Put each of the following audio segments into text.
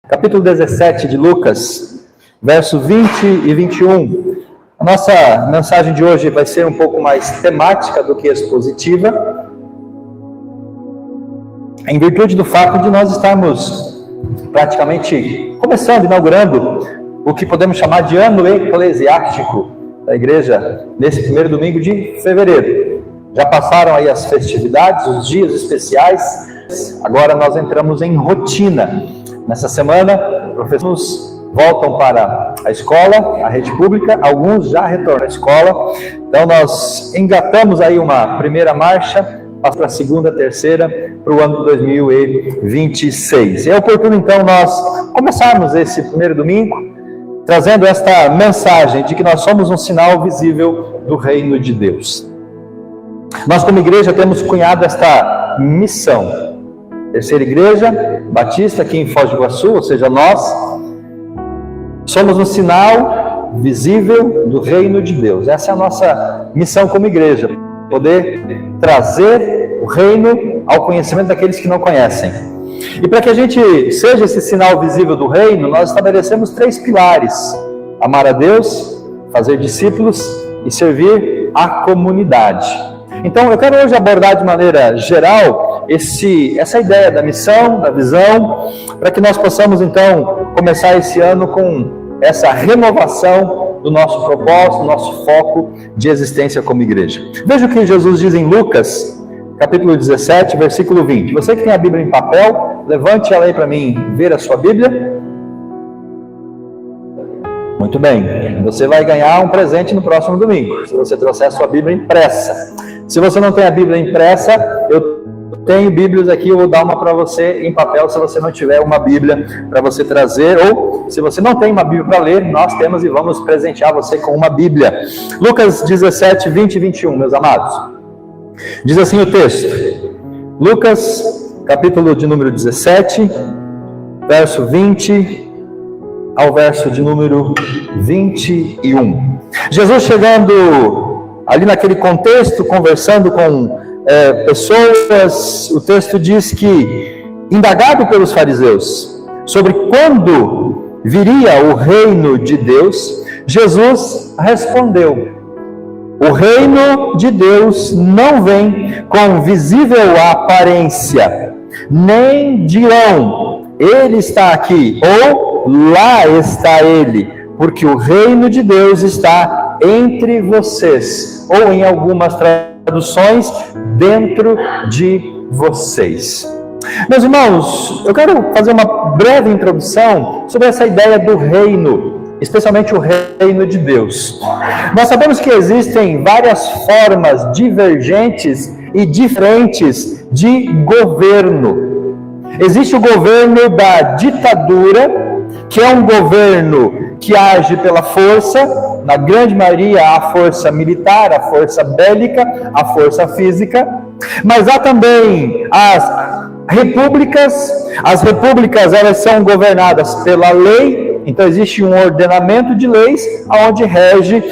Capítulo 17 de Lucas, verso 20 e 21. A nossa mensagem de hoje vai ser um pouco mais temática do que expositiva, em virtude do fato de nós estarmos praticamente começando, inaugurando o que podemos chamar de ano eclesiástico da igreja, nesse primeiro domingo de fevereiro. Já passaram aí as festividades, os dias especiais, agora nós entramos em rotina. Nessa semana, professores voltam para a escola, a rede pública, alguns já retornam à escola. Então nós engatamos aí uma primeira marcha, para a segunda, terceira, para o ano de 2026. É oportuno então nós começarmos esse primeiro domingo trazendo esta mensagem de que nós somos um sinal visível do reino de Deus. Nós como igreja temos cunhado esta missão. Terceira Igreja Batista aqui em Foz do Iguaçu, ou seja, nós somos um sinal visível do reino de Deus. Essa é a nossa missão como igreja, poder trazer o reino ao conhecimento daqueles que não conhecem. E para que a gente seja esse sinal visível do reino, nós estabelecemos 3 pilares: amar a Deus, fazer discípulos e servir a comunidade. Então eu quero hoje abordar de maneira geral essa ideia da missão, da visão, para que nós possamos então começar esse ano com essa renovação do nosso propósito, do nosso foco de existência como igreja. Veja o que Jesus diz em Lucas, capítulo 17, versículo 20. Você que tem a Bíblia em papel, levante ela aí para mim ver a sua Bíblia. Muito bem, você vai ganhar um presente no próximo domingo, se você trouxer a sua Bíblia impressa. Se você não tem a Bíblia impressa, eu tenho Bíblias aqui, eu vou dar uma para você em papel, se você não tiver uma Bíblia para você trazer, ou se você não tem uma Bíblia para ler, nós temos e vamos presentear você com uma Bíblia. Lucas 17, 20 e 21, meus amados. Diz assim o texto, Lucas, capítulo de número 17, verso 20 ao verso de número 21. Jesus chegando ali naquele contexto, conversando com pessoas, o texto diz que, indagado pelos fariseus sobre quando viria o reino de Deus, Jesus respondeu: o reino de Deus não vem com visível aparência, nem dirão, ele está aqui, ou lá está ele, porque o reino de Deus está entre vocês, ou em algumas traduções, dentro de vocês. Meus irmãos, eu quero fazer uma breve introdução sobre essa ideia do reino, especialmente o reino de Deus. Nós sabemos que existem várias formas divergentes e diferentes de governo. Existe o governo da ditadura, que é um governo que age pela força, na grande maioria a força militar, a força bélica, a força física, mas há também as repúblicas elas são governadas pela lei, então existe um ordenamento de leis onde rege,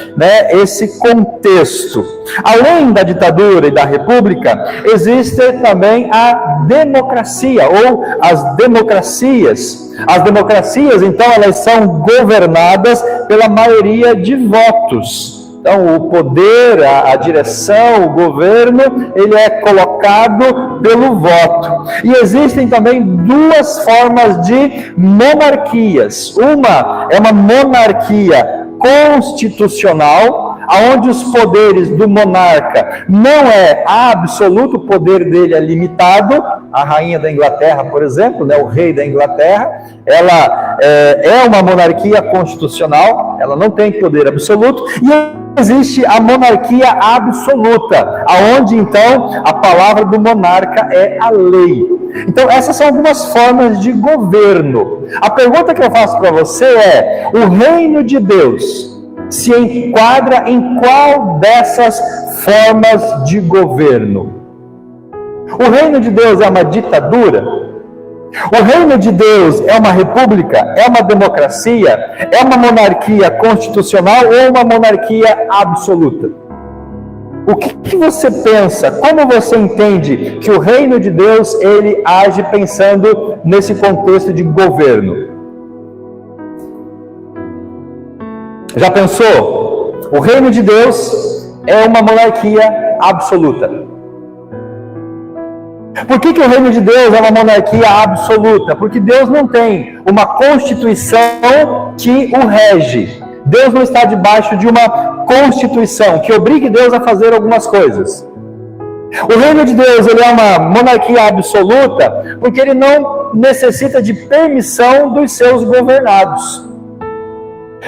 esse contexto. Além da ditadura e da república, existe também a democracia, ou as democracias. As democracias, então, elas são governadas pela maioria de votos. Então, o poder, a direção, o governo, ele é colocado pelo voto. E existem também 2 formas de monarquias. Uma é uma monarquia constitucional, onde os poderes do monarca não é absoluto, o poder dele é limitado. A rainha da Inglaterra, por exemplo, o rei da Inglaterra, ela é uma monarquia constitucional, ela não tem poder absoluto, e existe a monarquia absoluta, aonde então a palavra do monarca é a lei. Então essas são algumas formas de governo. A pergunta que eu faço para você é: o reino de Deus se enquadra em qual dessas formas de governo? O reino de Deus é uma ditadura? O reino de Deus é uma república? É uma democracia? É uma monarquia constitucional ou uma monarquia absoluta? O que você pensa? Como você entende que o reino de Deus ele age pensando nesse contexto de governo? Já pensou? O reino de Deus é uma monarquia absoluta. Por que o reino de Deus é uma monarquia absoluta? Porque Deus não tem uma constituição que o rege. Deus não está debaixo de uma constituição que obrigue Deus a fazer algumas coisas. O reino de Deus, ele é uma monarquia absoluta porque ele não necessita de permissão dos seus governados.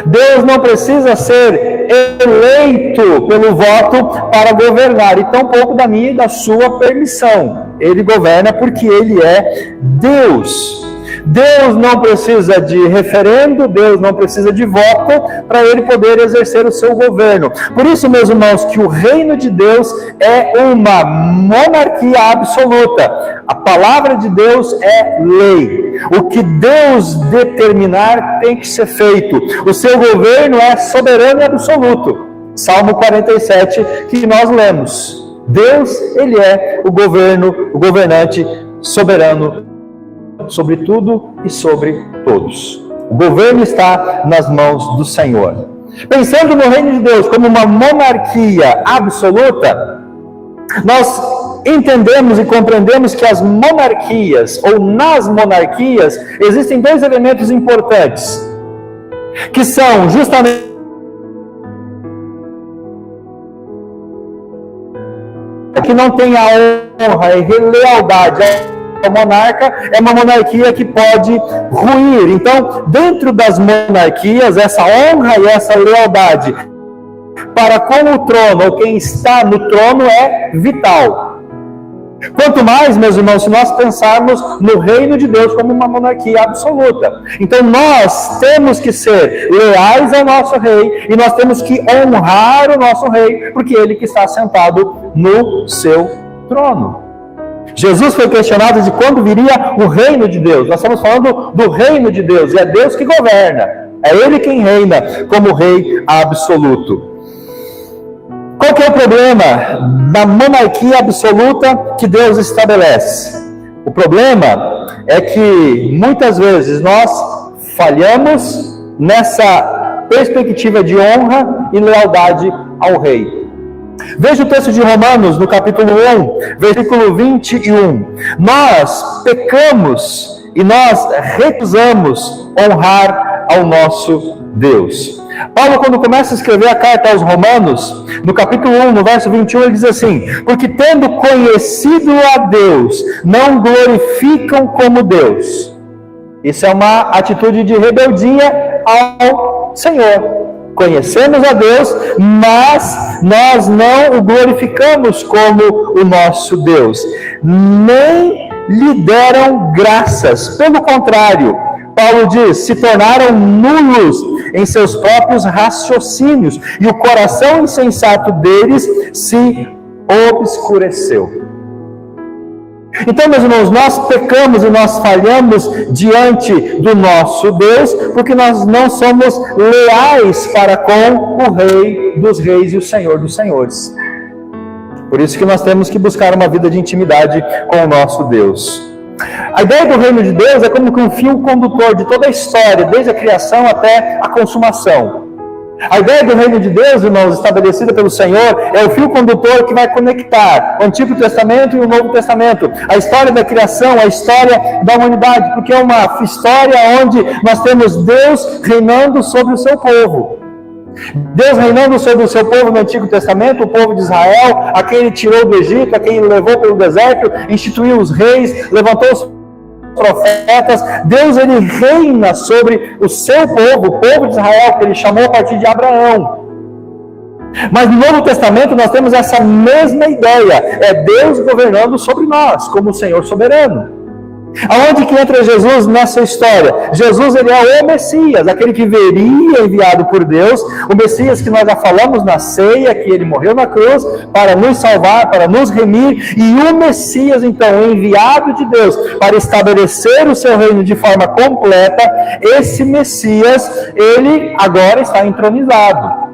Deus não precisa ser eleito pelo voto para governar, e tampouco da minha e da sua permissão. Ele governa porque ele é Deus. Deus não precisa de referendo, Deus não precisa de voto para ele poder exercer o seu governo. Por isso, meus irmãos, que o reino de Deus é uma monarquia absoluta. A palavra de Deus é lei. O que Deus determinar tem que ser feito. O seu governo é soberano e absoluto. Salmo 47, que nós lemos. Deus, ele é o governante soberano sobre tudo e sobre todos. O governo está nas mãos do Senhor. Pensando no reino de Deus como uma monarquia absoluta, nós entendemos e compreendemos que as monarquias, ou nas monarquias, existem dois elementos importantes, que são justamente que não tem a honra e lealdade ao monarca, é uma monarquia que pode ruir. Então, dentro das monarquias, essa honra e essa lealdade para com o trono, ou quem está no trono, é vital. Quanto mais, meus irmãos, se nós pensarmos no reino de Deus como uma monarquia absoluta. Então nós temos que ser leais ao nosso rei, e nós temos que honrar o nosso rei, porque ele que está sentado no seu trono. Jesus foi questionado de quando viria o reino de Deus. Nós estamos falando do reino de Deus, e é Deus que governa. É ele quem reina como rei absoluto. Qual que é o problema da monarquia absoluta que Deus estabelece? O problema é que muitas vezes nós falhamos nessa perspectiva de honra e lealdade ao rei. Veja o texto de Romanos, no capítulo 1, versículo 21. Nós pecamos e nós recusamos honrar ao nosso Deus. Paulo, quando começa a escrever a carta aos Romanos, no capítulo 1, no verso 21, ele diz assim: porque tendo conhecido a Deus, não glorificam como Deus. Isso é uma atitude de rebeldia ao Senhor. Conhecemos a Deus, mas nós não o glorificamos como o nosso Deus. Nem lhe deram graças. Pelo contrário, Paulo diz, se tornaram nulos em seus próprios raciocínios, e o coração insensato deles se obscureceu. Então, meus irmãos, nós pecamos e nós falhamos diante do nosso Deus, porque nós não somos leais para com o Rei dos Reis e o Senhor dos Senhores. Por isso que nós temos que buscar uma vida de intimidade com o nosso Deus. A ideia do reino de Deus é como que um fio condutor de toda a história, desde a criação até a consumação. A ideia do reino de Deus, irmãos, estabelecida pelo Senhor, é o fio condutor que vai conectar o Antigo Testamento e o Novo Testamento, a história da criação, a história da humanidade, porque é uma história onde nós temos Deus reinando sobre o seu povo. Deus reinando sobre o seu povo no Antigo Testamento, o povo de Israel, a quem ele tirou do Egito, a quem ele levou pelo deserto, instituiu os reis, levantou os profetas. Deus, ele reina sobre o seu povo, o povo de Israel, que ele chamou a partir de Abraão. Mas no Novo Testamento nós temos essa mesma ideia, é Deus governando sobre nós, como o Senhor soberano. Aonde que entra Jesus nessa história? Jesus, ele é o Messias, aquele que viria enviado por Deus, o Messias que nós já falamos na ceia, que ele morreu na cruz para nos salvar, para nos remir, e o Messias, então, enviado de Deus para estabelecer o seu reino de forma completa. Esse Messias, ele agora está entronizado.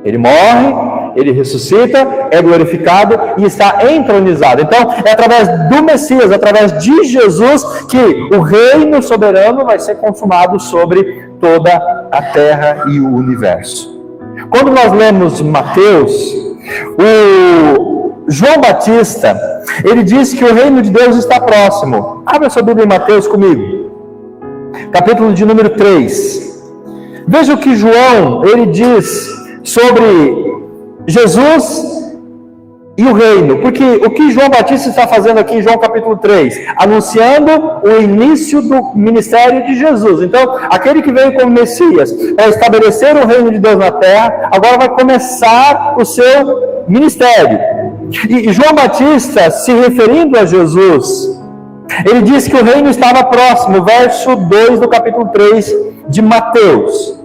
Ele morre, ele ressuscita, é glorificado e está entronizado. Então, é através do Messias, através de Jesus, que o reino soberano vai ser consumado sobre toda a terra e o universo. Quando nós lemos Mateus, o João Batista, ele diz que o reino de Deus está próximo. Abra sua Bíblia em Mateus comigo, capítulo de número 3. Veja o que João, ele diz sobre Jesus e o reino, porque o que João Batista está fazendo aqui em João capítulo 3? Anunciando o início do ministério de Jesus. Então, aquele que veio como Messias para estabelecer o reino de Deus na terra, agora vai começar o seu ministério. E João Batista, se referindo a Jesus, ele diz que o reino estava próximo, verso 2 do capítulo 3 de Mateus.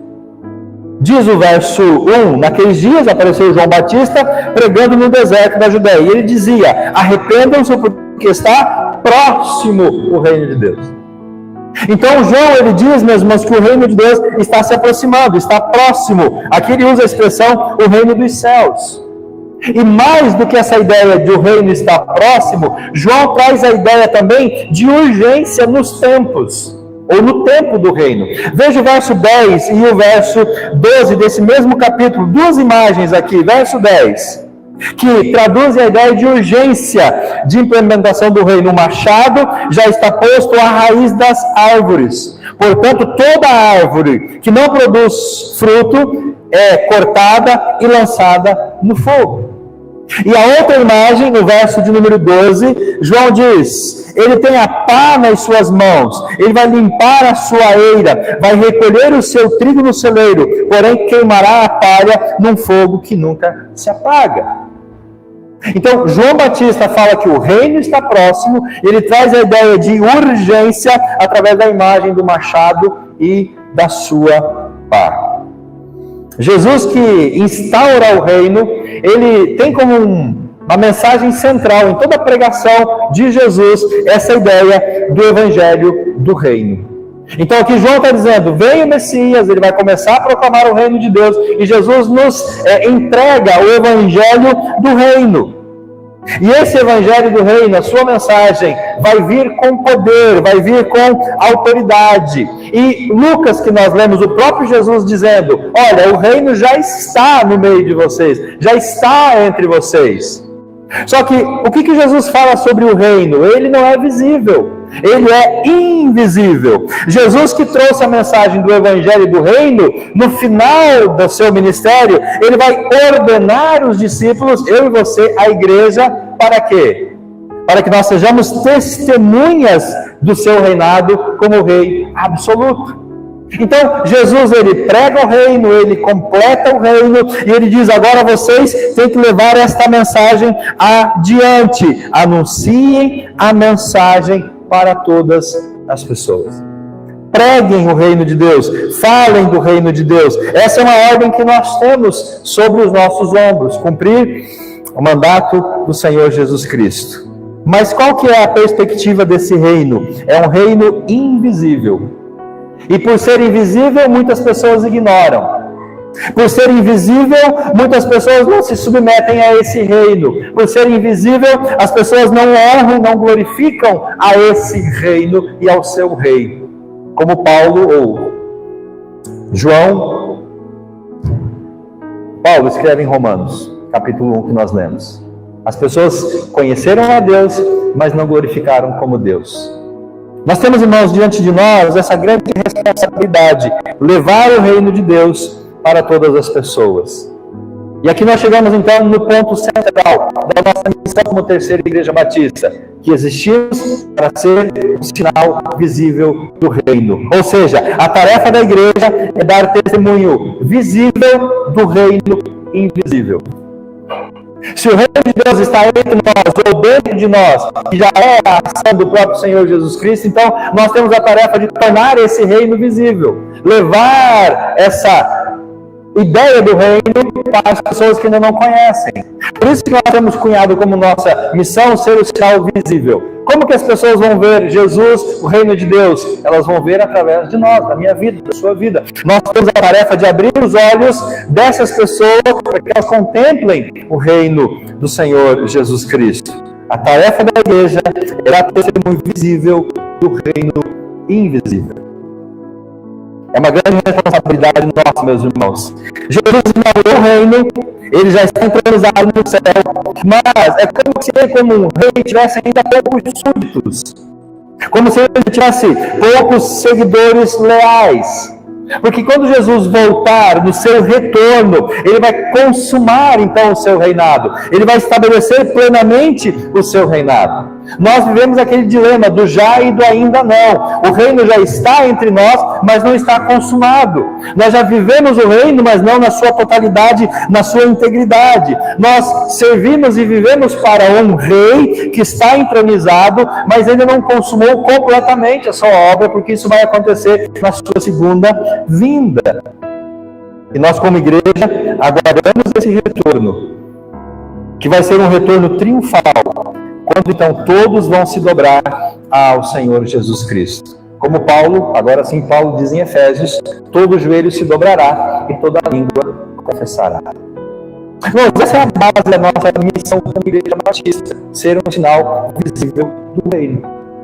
Diz o verso 1, naqueles dias apareceu João Batista pregando no deserto da Judéia. E ele dizia, arrependam-se porque está próximo o reino de Deus. Então João, ele diz, meus irmãos, que o reino de Deus está se aproximando, está próximo. Aqui ele usa a expressão, o reino dos céus. E mais do que essa ideia de o reino estar próximo, João traz a ideia também de urgência nos tempos, ou no tempo do reino. Veja o verso 10 e o verso 12 desse mesmo capítulo, duas imagens aqui, verso 10, que traduzem a ideia de urgência de implementação do reino. O machado já está posto à raiz das árvores, portanto toda árvore que não produz fruto é cortada e lançada no fogo. E a outra imagem, no verso de número 12, João diz, ele tem a pá nas suas mãos, ele vai limpar a sua eira, vai recolher o seu trigo no celeiro, porém queimará a palha num fogo que nunca se apaga. Então, João Batista fala que o reino está próximo, ele traz a ideia de urgência através da imagem do machado e da sua pá. Jesus, que instaura o reino, ele tem como uma mensagem central em toda a pregação de Jesus, essa ideia do evangelho do reino. Então aqui João está dizendo, vem o Messias, ele vai começar a proclamar o reino de Deus, e Jesus nos entrega o evangelho do reino. E esse evangelho do reino, a sua mensagem, vai vir com poder, vai vir com autoridade. E Lucas, que nós lemos, o próprio Jesus dizendo, olha, o reino já está no meio de vocês, já está entre vocês. Só que o que Jesus fala sobre o reino? Ele não é visível, ele é invisível. Jesus, que trouxe a mensagem do evangelho do reino, no final do seu ministério, ele vai ordenar os discípulos, eu e você, a igreja, para quê? Para que nós sejamos testemunhas do seu reinado como rei absoluto. Então, Jesus, ele prega o reino, ele completa o reino, e ele diz, agora vocês têm que levar esta mensagem adiante. Anunciem a mensagem para todas as pessoas. Preguem o reino de Deus, falem do reino de Deus. Essa é uma ordem que nós temos sobre os nossos ombros, cumprir o mandato do Senhor Jesus Cristo. Mas qual que é a perspectiva desse reino? É um reino invisível. E por ser invisível, muitas pessoas ignoram. Por ser invisível, muitas pessoas não se submetem a esse reino. Por ser invisível, as pessoas não honram, não glorificam a esse reino e ao seu rei. Como Paulo ou Paulo escreve em Romanos, capítulo 1 que nós lemos. As pessoas conheceram a Deus, mas não glorificaram como Deus. Nós temos, irmãos, diante de nós essa grande responsabilidade, levar o reino de Deus para todas as pessoas. E aqui nós chegamos então no ponto central da nossa missão como Terceira Igreja Batista, que existimos para ser um sinal visível do reino. Ou seja, a tarefa da igreja é dar testemunho visível do reino invisível. Se o reino de Deus está entre nós ou dentro de nós, que já é a ação do próprio Senhor Jesus Cristo, então nós temos a tarefa de tornar esse reino visível, levar essa ideia do reino para as pessoas que ainda não conhecem. Por isso que nós temos cunhado como nossa missão ser o sinal visível. Como que as pessoas vão ver Jesus, o reino de Deus? Elas vão ver através de nós, da minha vida, da sua vida. Nós temos a tarefa de abrir os olhos dessas pessoas para que elas contemplem o reino do Senhor Jesus Cristo. A tarefa da igreja é dar testemunho visível do reino invisível. É uma grande responsabilidade nossa, meus irmãos. Jesus inaugurou o reino, ele já está entronizado no céu, mas é como se ele, como um rei, tivesse ainda poucos súditos. Como se ele tivesse poucos seguidores leais. Porque quando Jesus voltar no seu retorno, ele vai consumar então o seu reinado. Ele vai estabelecer plenamente o seu reinado. Nós vivemos aquele dilema do já e do ainda não. O reino já está entre nós, mas não está consumado. Nós já vivemos o reino, mas não na sua totalidade, na sua integridade. Nós servimos e vivemos para um rei que está entronizado, mas ele não consumou completamente a sua obra, porque isso vai acontecer na sua segunda vinda. E nós, como igreja, aguardamos esse retorno, que vai ser um retorno triunfal, quando então todos vão se dobrar ao Senhor Jesus Cristo. Como Paulo, agora sim Paulo diz em Efésios, todo joelho se dobrará e toda língua confessará. Irmãos, essa é a base da nossa missão como igreja batista, ser um sinal visível do reino.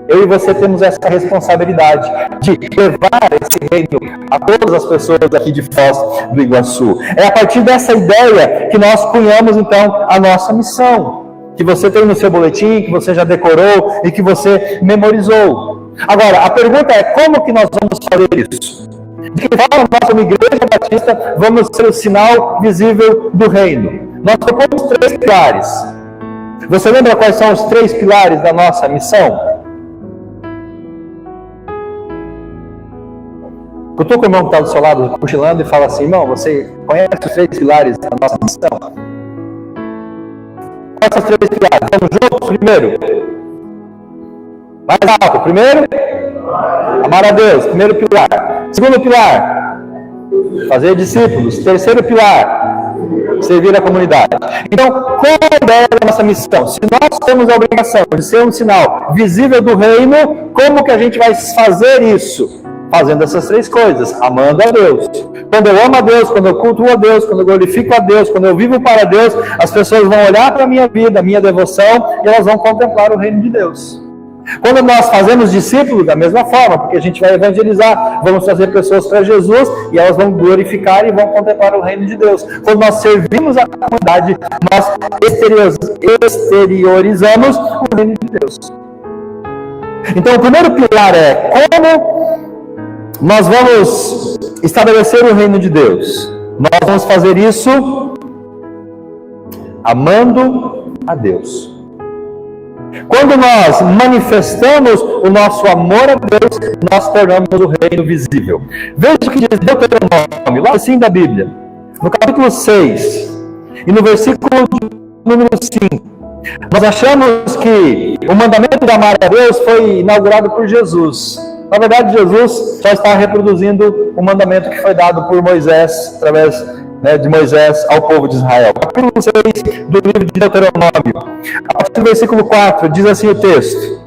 Eu e você temos essa responsabilidade de levar esse reino a todas as pessoas aqui de Foz do Iguaçu. É a partir dessa ideia que nós cunhamos então a nossa missão, que você tem no seu boletim, que você já decorou e que você memorizou. Agora, a pergunta é, como que nós vamos fazer isso? De que forma nós, como igreja batista, vamos ser o sinal visível do reino? Nós propomos 3 pilares. Você lembra quais são os 3 pilares da nossa missão? Cutuca o irmão que está do seu lado, cochilando, e fala assim: irmão, você conhece os 3 pilares da nossa missão? Quais são os 3 pilares? Vamos juntos? Primeiro, mais alto. Primeiro, amar a Deus. Primeiro pilar. Segundo pilar, fazer discípulos. Terceiro pilar, servir a comunidade. Então, qual é a ideia da nossa missão? Se nós temos a obrigação de ser um sinal visível do reino, como que a gente vai fazer isso? Fazendo essas 3 coisas: amando a Deus. Quando eu amo a Deus, quando eu cultuo a Deus, quando eu glorifico a Deus, quando eu vivo para Deus, as pessoas vão olhar para a minha vida, a minha devoção, e elas vão contemplar o reino de Deus. Quando nós fazemos discípulos, da mesma forma, porque a gente vai evangelizar, vamos trazer pessoas para Jesus, e elas vão glorificar e vão contemplar o reino de Deus. Quando nós servimos a comunidade, nós exteriorizamos o reino de Deus. Então, o primeiro pilar é como nós vamos estabelecer o reino de Deus. Nós vamos fazer isso amando a Deus. Quando nós manifestamos o nosso amor a Deus, nós tornamos o reino visível. Veja o que diz Deuteronômio, lá assim da Bíblia, no capítulo 6 e no versículo número 5. Nós achamos que o mandamento de amar a Deus foi inaugurado por Jesus. Na verdade, Jesus só está reproduzindo o mandamento que foi dado por Moisés, através de Moisés ao povo de Israel. Capítulo 6 do livro de Deuteronômio, a partir do versículo 4, diz assim o texto: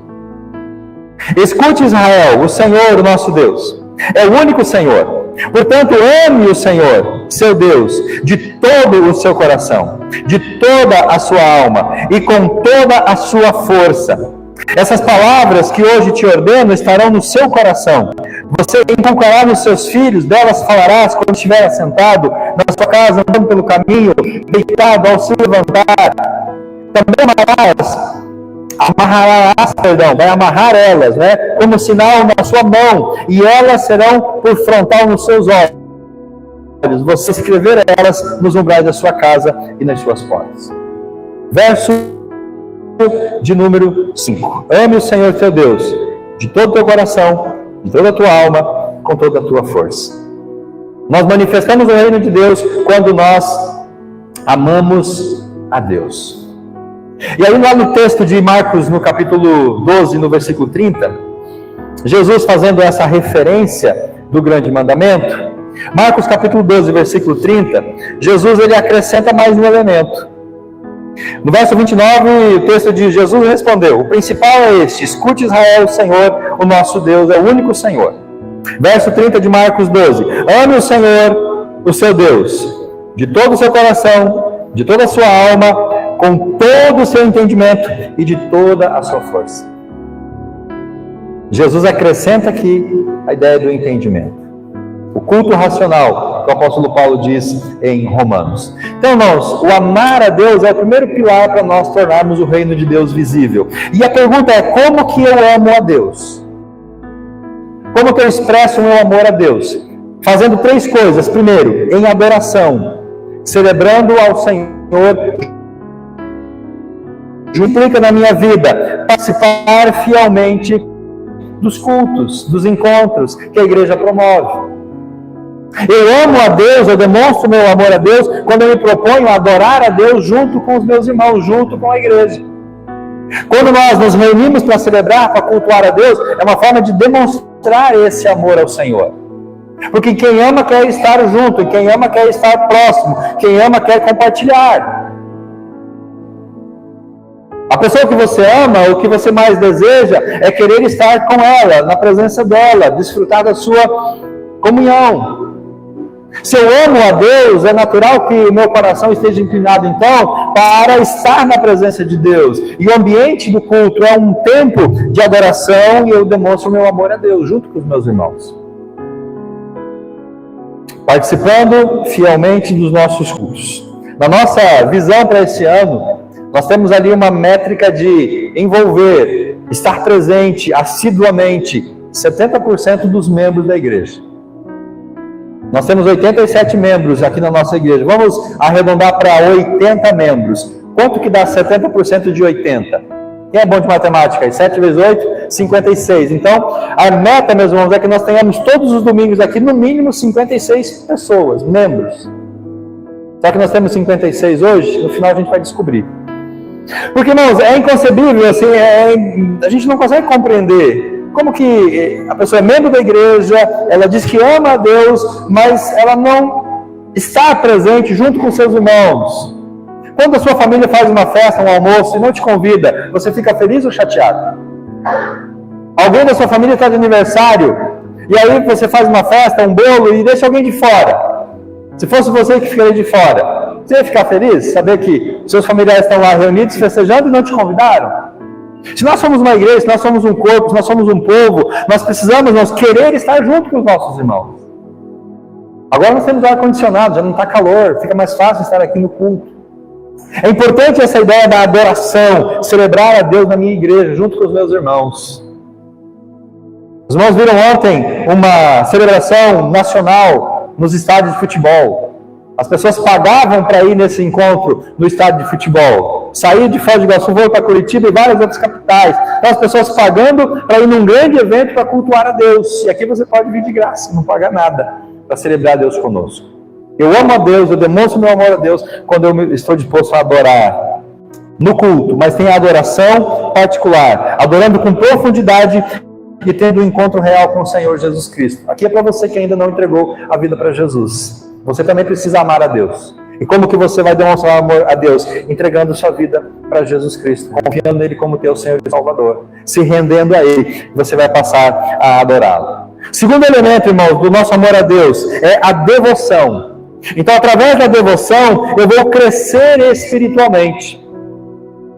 escute, Israel, o Senhor, o nosso Deus, é o único Senhor. Portanto, ame o Senhor, seu Deus, de todo o seu coração, de toda a sua alma e com toda a sua força. Essas palavras que hoje te ordeno estarão no seu coração. Você inculcará nos seus filhos, delas falarás quando estiver assentado na sua casa, andando pelo caminho, deitado ao se levantar. Também vai amarrar elas, como sinal na sua mão, e elas serão por frontal nos seus olhos. Você escrever elas nos umbrais da sua casa e nas suas portas. Verso de número 5. Ame o Senhor teu Deus de todo o teu coração, de toda a tua alma, com toda a tua força. Nós manifestamos o reino de Deus quando nós amamos a Deus. E aí lá no texto de Marcos, no capítulo 12, no versículo 30, Jesus fazendo essa referência do grande mandamento, Marcos capítulo 12, versículo 30, Jesus ele acrescenta mais um elemento. No verso 29, o texto diz: Jesus respondeu: o principal é este, escute, Israel, o Senhor, o nosso Deus, é o único Senhor. Verso 30 de Marcos 12: ame o Senhor, o seu Deus, de todo o seu coração, de toda a sua alma, com todo o seu entendimento e de toda a sua força. Jesus acrescenta aqui a ideia do entendimento. O culto racional, que o apóstolo Paulo diz em Romanos. Então, irmãos, o amar a Deus é o primeiro pilar para nós tornarmos o reino de Deus visível. E a pergunta é, como que eu amo a Deus? Como que eu expresso o meu amor a Deus? Fazendo 3 coisas. Primeiro, em adoração, celebrando ao Senhor, implica na minha vida participar fielmente dos cultos, dos encontros que a igreja promove. Eu amo a Deus, eu demonstro meu amor a Deus quando eu me proponho a adorar a Deus junto com os meus irmãos, junto com a igreja. Quando nós nos reunimos para celebrar, para cultuar a Deus, é uma forma de demonstrar esse amor ao Senhor. Porque quem ama quer estar junto, e quem ama quer estar próximo, quem ama quer compartilhar. A pessoa que você ama, o que você mais deseja é querer estar com ela, na presença dela, desfrutar da sua comunhão. Se eu amo a Deus, é natural que o meu coração esteja inclinado, então, para estar na presença de Deus. E o ambiente do culto é um tempo de adoração e eu demonstro o meu amor a Deus, junto com os meus irmãos. Participando fielmente dos nossos cultos. Na nossa visão para esse ano, nós temos ali uma métrica de envolver, estar presente assiduamente 70% dos membros da igreja. Nós temos 87 membros aqui na nossa igreja. Vamos arredondar para 80 membros. Quanto que dá 70% de 80? Quem é bom de matemática? 7 vezes 8, 56. Então, a meta, meus irmãos, é que nós tenhamos todos os domingos aqui, no mínimo 56 pessoas, membros. Só que nós temos 56 hoje, no final a gente vai descobrir. Porque, irmãos, é inconcebível, assim, a gente não consegue compreender como que a pessoa é membro da igreja, ela diz que ama a Deus, mas ela não está presente junto com seus irmãos. Quando a sua família faz uma festa, um almoço e não te convida, você fica feliz ou chateado? Alguém da sua família está de aniversário, e aí você faz uma festa, um bolo, e deixa alguém de fora. Se fosse você que ficaria de fora, você ia ficar feliz? Saber que seus familiares estão lá reunidos, festejando e não te convidaram? Se nós somos uma igreja, se nós somos um corpo, se nós somos um povo, nós precisamos querer estar junto com os nossos irmãos. Agora nós temos ar-condicionado, já não está calor, fica mais fácil estar aqui no culto. É importante essa ideia da adoração, celebrar a Deus na minha igreja, junto com os meus irmãos. Os irmãos viram ontem uma celebração nacional nos estádios de futebol. As pessoas pagavam para ir nesse encontro no estádio de futebol. Sair de Foz do Iguaçu, vou para Curitiba e várias outras capitais. Então, as pessoas pagando para ir num grande evento para cultuar a Deus. E aqui você pode vir de graça, não paga nada para celebrar a Deus conosco. Eu amo a Deus, eu demonstro meu amor a Deus quando eu estou disposto a adorar no culto, mas tem a adoração particular, adorando com profundidade e tendo um encontro real com o Senhor Jesus Cristo. Aqui é para você que ainda não entregou a vida para Jesus. Você também precisa amar a Deus. E como que você vai demonstrar amor a Deus? Entregando sua vida para Jesus Cristo, confiando nele como teu Senhor e Salvador, se rendendo a Ele, você vai passar a adorá-lo. Segundo elemento, irmãos, do nosso amor a Deus é a devoção. Então, através da devoção, eu vou crescer espiritualmente.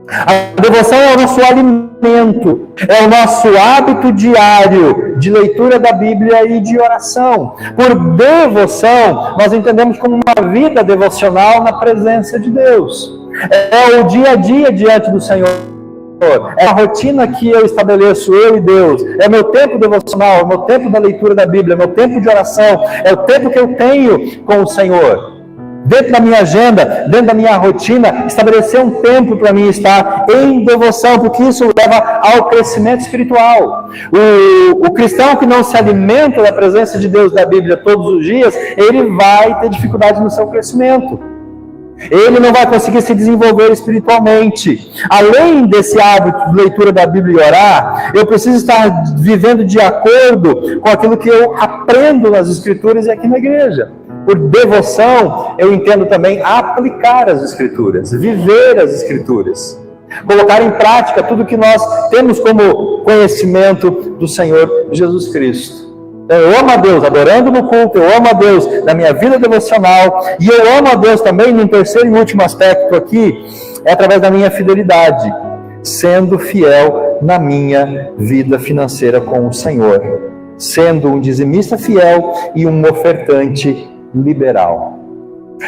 A devoção é o nosso alimento, é o nosso hábito diário de leitura da Bíblia e de oração. Por devoção, nós entendemos como uma vida devocional na presença de Deus. É o dia a dia diante do Senhor. É a rotina que eu estabeleço, eu e Deus. É meu tempo devocional, é meu tempo da leitura da Bíblia, é meu tempo de oração, é o tempo que eu tenho com o Senhor. Dentro da minha agenda, dentro da minha rotina, estabelecer um tempo para mim estar em devoção, porque isso leva ao crescimento espiritual. O cristão que não se alimenta da presença de Deus da Bíblia todos os dias, ele vai ter dificuldade no seu crescimento. Ele não vai conseguir se desenvolver espiritualmente. Além desse hábito de leitura da Bíblia e orar, eu preciso estar vivendo de acordo com aquilo que eu aprendo nas Escrituras e aqui na igreja. Por devoção, eu entendo também aplicar as Escrituras, viver as Escrituras, colocar em prática tudo que nós temos como conhecimento do Senhor Jesus Cristo. Então, eu amo a Deus adorando no culto, eu amo a Deus na minha vida devocional, e eu amo a Deus também, num terceiro e último aspecto aqui, é através da minha fidelidade, sendo fiel na minha vida financeira com o Senhor. sendo um dizimista fiel e um ofertante liberal.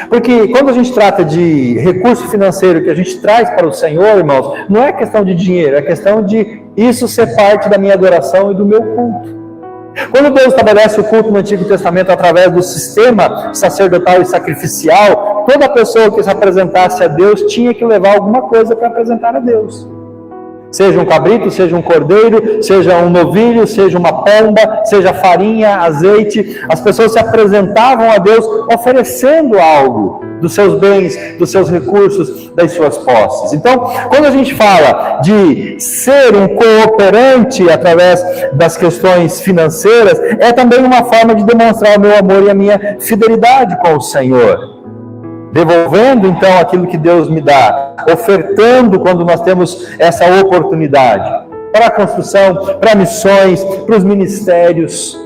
Porque quando a gente trata de recurso financeiro que a gente traz para o Senhor, irmãos, não é questão de dinheiro, é questão de isso ser parte da minha adoração e do meu culto. Quando Deus estabelece o culto no Antigo Testamento através do sistema sacerdotal e sacrificial, toda pessoa que se apresentasse a Deus tinha que levar alguma coisa para apresentar a Deus. Seja um cabrito, seja um cordeiro, seja um novilho, seja uma pomba, seja farinha, azeite. As pessoas se apresentavam a Deus oferecendo algo dos seus bens, dos seus recursos, das suas posses. Então, quando a gente fala de ser um cooperante através das questões financeiras, é também uma forma de demonstrar o meu amor e a minha fidelidade com o Senhor. Devolvendo então aquilo que Deus me dá, ofertando quando nós temos essa oportunidade, para a construção, para missões, para os ministérios.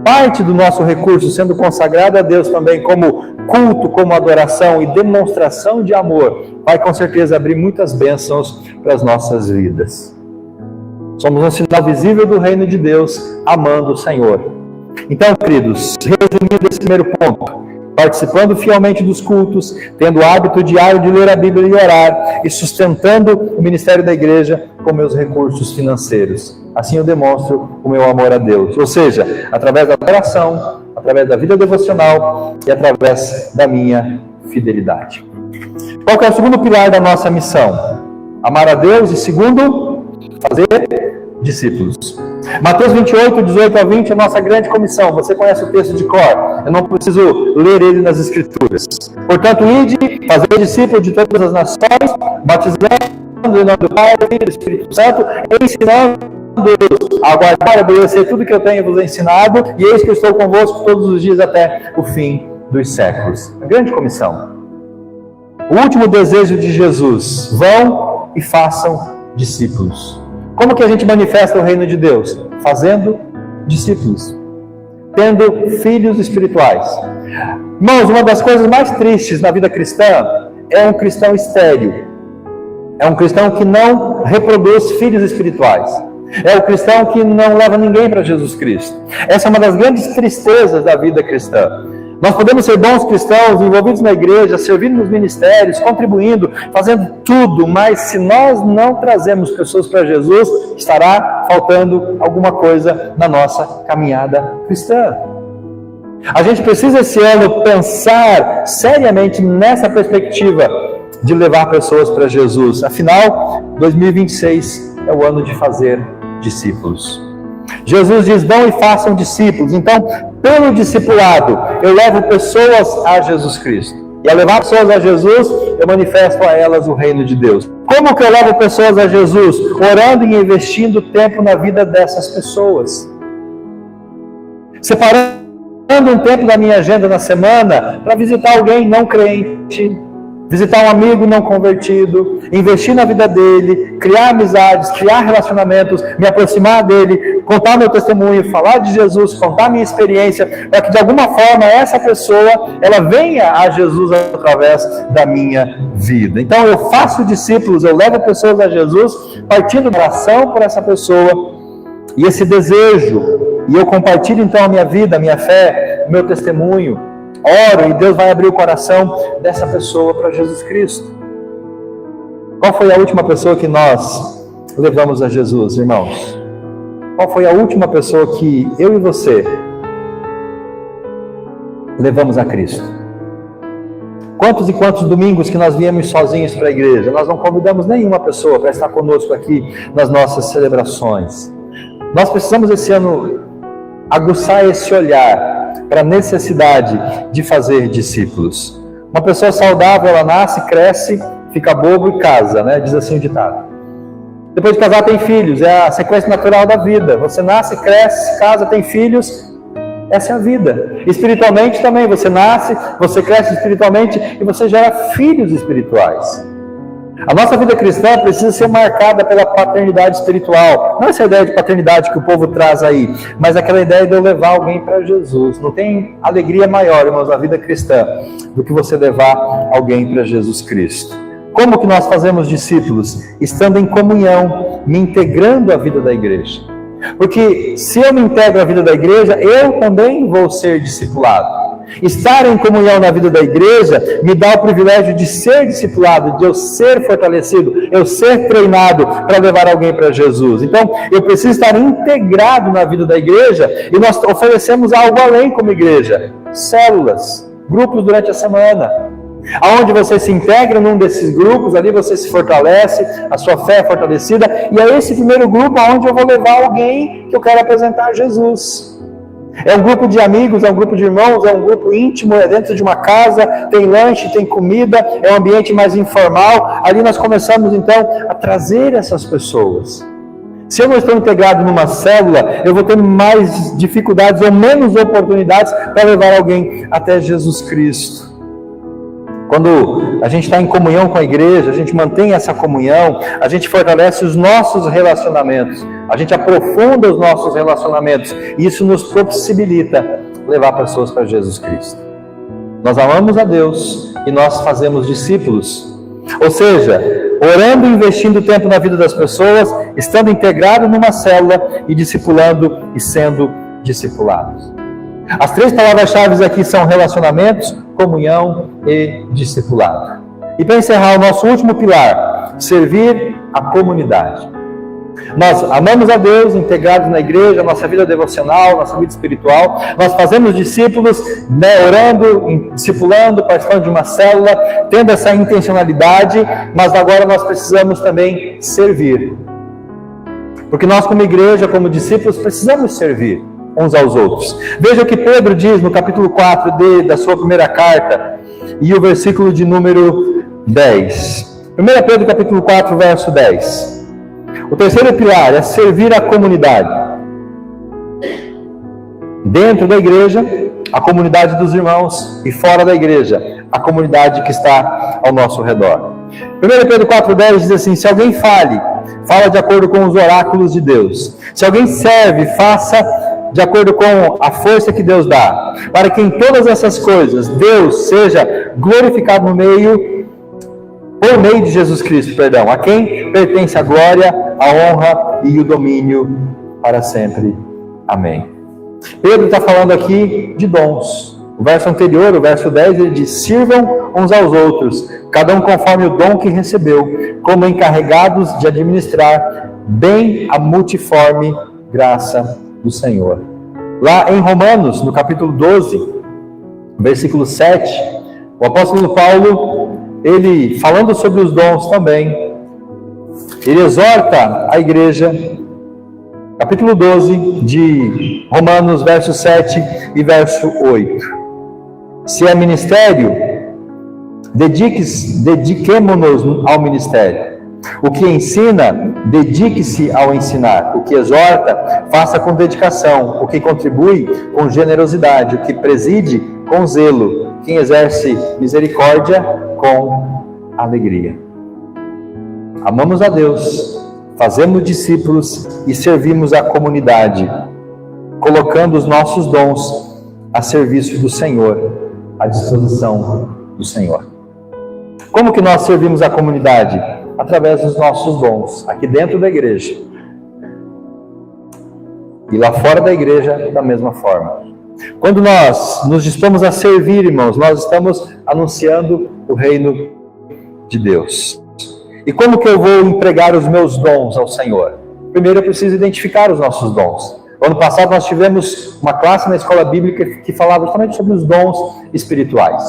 Parte do nosso recurso sendo consagrado a Deus também como culto, como adoração e demonstração de amor, vai com certeza abrir muitas bênçãos para as nossas vidas. Somos um sinal visível do reino de Deus, amando o Senhor. Então, queridos, resumindo esse primeiro ponto, participando fielmente dos cultos, tendo o hábito diário de ler a Bíblia e orar, e sustentando o ministério da igreja com meus recursos financeiros. Assim eu demonstro o meu amor a Deus, ou seja, através da oração, através da vida devocional e através da minha fidelidade. Qual que é o segundo pilar da nossa missão? Amar a Deus e segundo, fazer discípulos. Mateus 28, 18 a 20 é a nossa grande comissão. Você conhece o texto de cor, eu não preciso ler ele nas Escrituras. Portanto, ide, fazer discípulos de todas as nações, batizando em nome do Pai, e do Espírito Santo, ensinando a guardar e obedecer tudo que eu tenho vos ensinado, e eis que eu estou convosco todos os dias até o fim dos séculos. A grande comissão. O último desejo de Jesus: vão e façam discípulos. Como que a gente manifesta o reino de Deus? Fazendo discípulos, tendo filhos espirituais. Irmãos, uma das coisas mais tristes na vida cristã é um cristão estéril. É um cristão que não reproduz filhos espirituais. É o cristão que não leva ninguém para Jesus Cristo. Essa é uma das grandes tristezas da vida cristã. Nós podemos ser bons cristãos, envolvidos na igreja, servindo nos ministérios, contribuindo, fazendo tudo, mas se nós não trazemos pessoas para Jesus, estará faltando alguma coisa na nossa caminhada cristã. A gente precisa esse ano pensar seriamente nessa perspectiva de levar pessoas para Jesus. Afinal, 2026 é o ano de fazer discípulos. Jesus diz: vão e façam discípulos. Então, pelo discipulado, eu levo pessoas a Jesus Cristo. E ao levar pessoas a Jesus, eu manifesto a elas o reino de Deus. Como que eu levo pessoas a Jesus? Orando e investindo tempo na vida dessas pessoas. Separando um tempo da minha agenda na semana para visitar alguém não crente, visitar um amigo não convertido, investir na vida dele, criar amizades, criar relacionamentos, me aproximar dele, contar meu testemunho, falar de Jesus, contar minha experiência, para que de alguma forma essa pessoa, ela venha a Jesus através da minha vida. Então eu faço discípulos, eu levo pessoas a Jesus, partindo da oração por essa pessoa, e esse desejo, e eu compartilho então a minha vida, a minha fé, o meu testemunho, oro e Deus vai abrir o coração dessa pessoa para Jesus Cristo. Qual foi a última pessoa que nós levamos a Jesus, irmãos? Qual foi a última pessoa que eu e você levamos a Cristo? Quantos e quantos domingos que nós viemos sozinhos para a igreja? Nós não convidamos nenhuma pessoa para estar conosco aqui nas nossas celebrações. Nós precisamos esse ano aguçar esse olhar para a necessidade de fazer discípulos. Uma pessoa saudável, ela nasce, cresce, fica bobo e casa, né? Diz assim o ditado. Depois de casar tem filhos, é a sequência natural da vida. Você nasce, cresce, casa, tem filhos, essa é a vida. Espiritualmente também, você nasce, você cresce espiritualmente e você gera filhos espirituais. A nossa vida cristã precisa ser marcada pela paternidade espiritual. Não essa ideia de paternidade que o povo traz aí, mas aquela ideia de eu levar alguém para Jesus. Não tem alegria maior, irmãos, na vida cristã do que você levar alguém para Jesus Cristo. Como que nós fazemos discípulos? Estando em comunhão, me integrando à vida da igreja. Porque se eu me integro à vida da igreja, eu também vou ser discipulado. Estar em comunhão na vida da igreja me dá o privilégio de ser discipulado, de eu ser fortalecido, eu ser treinado para levar alguém para Jesus. Então, eu preciso estar integrado na vida da igreja, e nós oferecemos algo além como igreja: células, grupos durante a semana, aonde você se integra num desses grupos, ali você se fortalece, a sua fé é fortalecida, e é esse primeiro grupo aonde eu vou levar alguém que eu quero apresentar a Jesus. É um grupo de amigos, é um grupo de irmãos, é um grupo íntimo, é dentro de uma casa, tem lanche, tem comida, é um ambiente mais informal. Ali nós começamos então a trazer essas pessoas. Se eu não estou integrado numa célula, eu vou ter mais dificuldades ou menos oportunidades para levar alguém até Jesus Cristo. Quando a gente está em comunhão com a igreja, a gente mantém essa comunhão, a gente fortalece os nossos relacionamentos, a gente aprofunda os nossos relacionamentos, e isso nos possibilita levar pessoas para Jesus Cristo. Nós amamos a Deus e nós fazemos discípulos, ou seja, orando e investindo tempo na vida das pessoas, estando integrado numa célula e discipulando e sendo discipulados. As 3 palavras-chave aqui são relacionamentos, comunhão e discipulado. E para encerrar, o nosso último pilar: servir a comunidade. Nós amamos a Deus, integrados na igreja, nossa vida devocional, nossa vida espiritual. Nós fazemos discípulos, orando, discipulando, participando de uma célula, tendo essa intencionalidade, mas agora nós precisamos também servir. Porque nós, como igreja, como discípulos, precisamos servir uns aos outros. Veja o que Pedro diz no capítulo 4 da sua primeira carta, e o versículo de número 10. 1 Pedro capítulo 4, verso 10. O terceiro pilar é servir a comunidade. Dentro da igreja, a comunidade dos irmãos, e fora da igreja, a comunidade que está ao nosso redor. 1 Pedro 4,10 diz assim: se alguém fala de acordo com os oráculos de Deus. Se alguém serve, faça de acordo com a força que Deus dá, para que em todas essas coisas Deus seja glorificado por meio de Jesus Cristo, a quem pertence a glória, a honra e o domínio para sempre. Amém. Pedro está falando aqui de dons. O verso anterior, o verso 10, ele diz: sirvam uns aos outros, cada um conforme o dom que recebeu, como encarregados de administrar bem a multiforme graça do Senhor. Lá em Romanos, no capítulo 12, versículo 7, o apóstolo Paulo, ele falando sobre os dons também, ele exorta a igreja, capítulo 12 de Romanos, verso 7 e verso 8. Se é ministério, dediquemo-nos ao ministério. O que ensina, dedique-se ao ensinar. O que exorta, faça com dedicação. O que contribui, com generosidade. O que preside, com zelo. Quem exerce misericórdia, com alegria. Amamos a Deus, fazemos discípulos e servimos a comunidade, colocando os nossos dons a serviço do Senhor, à disposição do Senhor. Como que nós servimos a comunidade? Através dos nossos dons, aqui dentro da igreja. E lá fora da igreja, da mesma forma. Quando nós nos dispomos a servir, irmãos, nós estamos anunciando o reino de Deus. E como que eu vou empregar os meus dons ao Senhor? Primeiro eu preciso identificar os nossos dons. No ano passado nós tivemos uma classe na escola bíblica que falava justamente sobre os dons espirituais.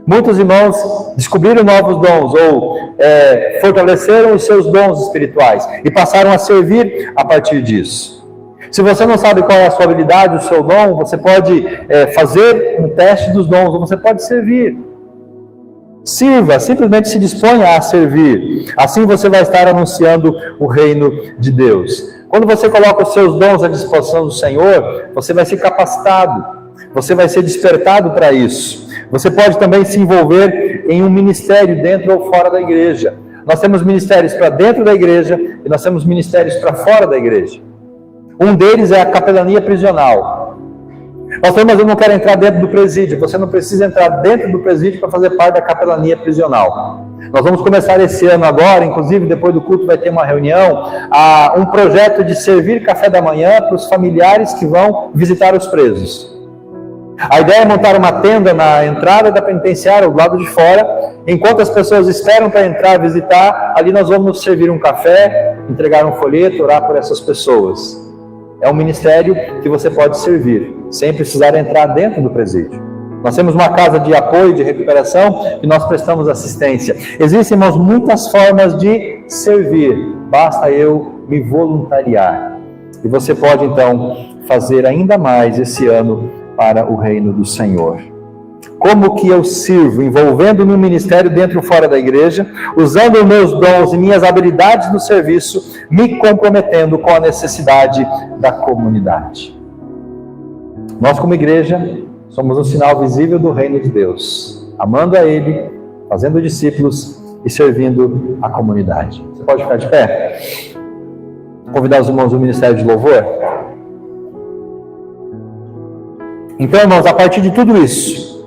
Muitos irmãos descobriram novos dons ou fortaleceram os seus dons espirituais e passaram a servir a partir disso. Se você não sabe qual é a sua habilidade, o seu dom, você pode fazer um teste dos dons, ou você pode servir. Sirva, simplesmente se disponha a servir. Assim você vai estar anunciando o reino de Deus. Quando você coloca os seus dons à disposição do Senhor, você vai ser capacitado, você vai ser despertado para isso. Você pode também se envolver em um ministério dentro ou fora da igreja. Nós temos ministérios para dentro da igreja e nós temos ministérios para fora da igreja. Um deles é a capelania prisional. Pastor, mas eu não quero entrar dentro do presídio. Você não precisa entrar dentro do presídio para fazer parte da capelania prisional. Nós vamos começar esse ano agora, inclusive depois do culto vai ter uma reunião, um projeto de servir café da manhã para os familiares que vão visitar os presos. A ideia é montar uma tenda na entrada da penitenciária, do lado de fora. Enquanto as pessoas esperam para entrar, visitar, ali nós vamos servir um café, entregar um folheto, orar por essas pessoas. É um ministério que você pode servir, sem precisar entrar dentro do presídio. Nós temos uma casa de apoio, de recuperação, e nós prestamos assistência. Existem, irmãos, muitas formas de servir. Basta eu me voluntariar. E você pode, então, fazer ainda mais esse ano para o reino do Senhor. Como que eu sirvo? Envolvendo-me no ministério dentro e fora da igreja, usando os meus dons e minhas habilidades no serviço, me comprometendo com a necessidade da comunidade. Nós, como igreja, somos um sinal visível do reino de Deus, amando a Ele, fazendo discípulos e servindo a comunidade. Você pode ficar de pé? Convidar os irmãos do Ministério de Louvor? Então, irmãos, a partir de tudo isso,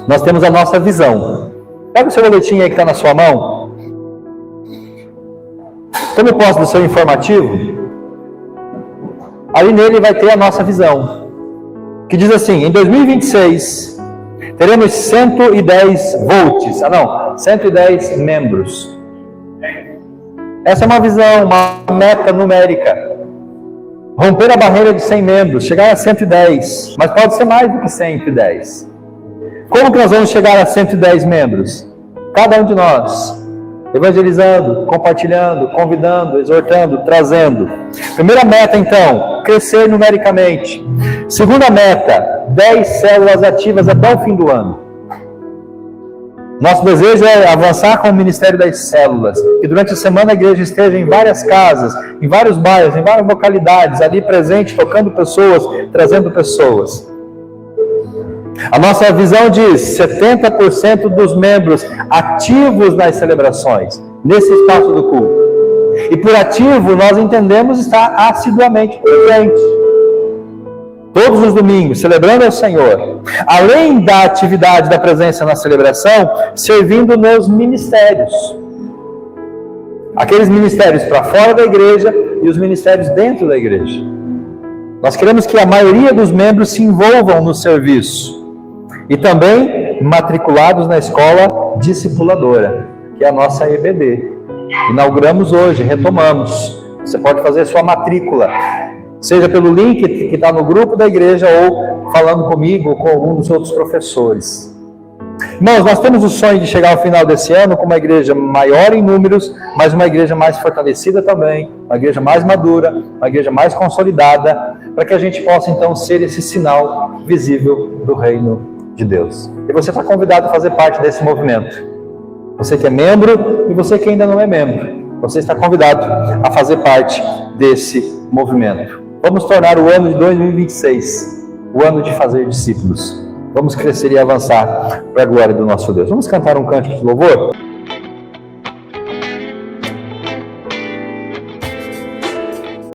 nós temos a nossa visão. Pega o seu boletim aí que está na sua mão. Tome posse do seu informativo. Ali nele vai ter a nossa visão, que diz assim: em 2026, teremos 110 volts. 110 membros. Essa é uma visão, uma meta numérica. Romper a barreira de 100 membros, chegar a 110, mas pode ser mais do que 110. Como que nós vamos chegar a 110 membros? Cada um de nós, evangelizando, compartilhando, convidando, exortando, trazendo. Primeira meta, então, crescer numericamente. Segunda meta, 10 células ativas até o fim do ano. Nosso desejo é avançar com o Ministério das Células, que durante a semana a igreja esteja em várias casas, em vários bairros, em várias localidades, ali presente, tocando pessoas, trazendo pessoas. A nossa visão diz 70% dos membros ativos nas celebrações, nesse espaço do culto. E por ativo nós entendemos estar assiduamente presente. Todos os domingos, celebrando ao Senhor, além da atividade da presença na celebração, servindo nos ministérios. Aqueles ministérios para fora da igreja e os ministérios dentro da igreja. Nós queremos que a maioria dos membros se envolvam no serviço. E também matriculados na escola discipuladora, que é a nossa EBD. Inauguramos hoje, retomamos. Você pode fazer sua matrícula, seja pelo link que está no grupo da igreja ou falando comigo ou com algum dos outros professores. Irmãos, nós temos o sonho de chegar ao final desse ano com uma igreja maior em números, mas uma igreja mais fortalecida também, uma igreja mais madura, uma igreja mais consolidada, para que a gente possa então ser esse sinal visível do reino de Deus. E você está convidado a fazer parte desse movimento. Você que é membro e você que ainda não é membro, você está convidado a fazer parte desse movimento. Vamos tornar o ano de 2026 o ano de fazer discípulos. Vamos crescer e avançar para a glória do nosso Deus. Vamos cantar um cântico de louvor?